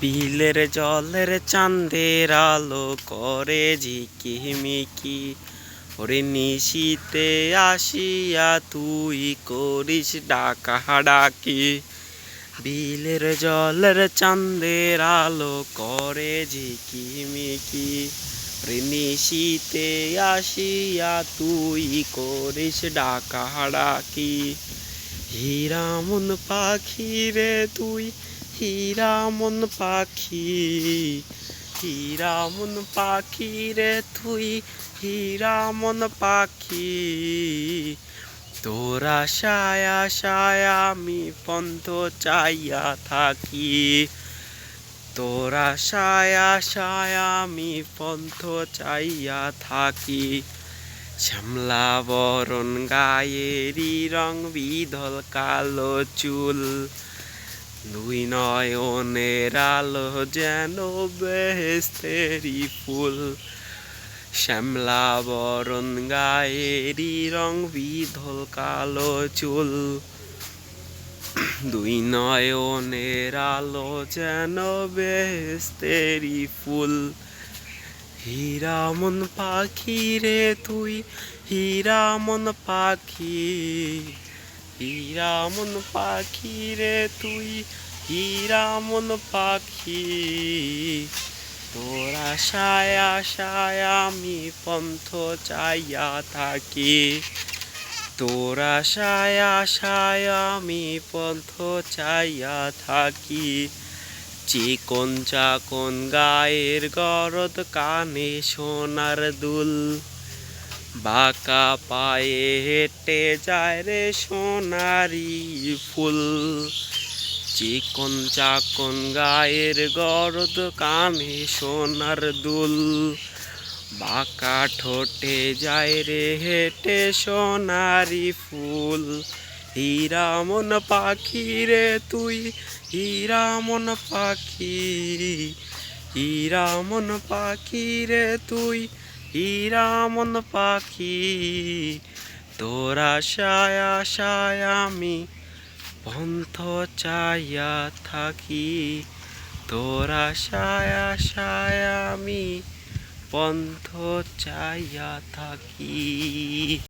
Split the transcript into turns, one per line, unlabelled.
বিলের জলের চাঁদের আলো করে ঝিকিমিকি, ওরে নিশীতে আসিয়া তুই করিস ডাকাডাকি। বিলের জলের চাঁদের আলো করে ঝিকিমিকি, ওরে নিশীতে আসিয়া তুই করিস ডাকাডাকি। হীরা মন পাখি রে তুই, হীরা মন পাখি, হীরা মন পাখি রে তুই, হীরা মন পাখি। তোর আশায় আশায় আমি পন্থ চাইয়া থাকি, তোর আশায় আশায় আমি পন্থ চাইয়া থাকি। শ্যামলা বরণ গায়েরই রং বিধল কালো চুল, দুই নয়নের আলো যেন বেহেশতেরই ফুল। শ্যামলা বরণ গায়েরই রং বিধল কালো চুল, দুই নয়নের আলো যেন বেহেশতেরই ফুল। হীরা মন পাখি রে তুই, হীরা মন পাখি, হীরা মন পাখি রে তুই, হীরা মন পাখি। তোর আশায় আশায় আমি পন্থ চাইয়া থাকি, তোর আশায় আশায় আমি পন্থ চাইয়া থাকি। চিকন চাকন গায়ের গরদ কানে সোনার দুল, বাঁকা পায়ে হেঁটে যায় রে সোনারি ফুল। চিকন চাকন গায়ের গরদ কানে সোনার দুল, বাঁকা ঠোঁটে যায় রে হেঁটে সোনারি ফুল। হীরা মন পাখি রে তুই, হীরা মন পাখি, হীরা মন পাখি রে তুই, হীরা মন পাখি। তোর আশায় আশায় আমি পন্থ চাইয়া থাকি, তোর আশায় আশায় আমি পন্থ চাইয়া থাকি।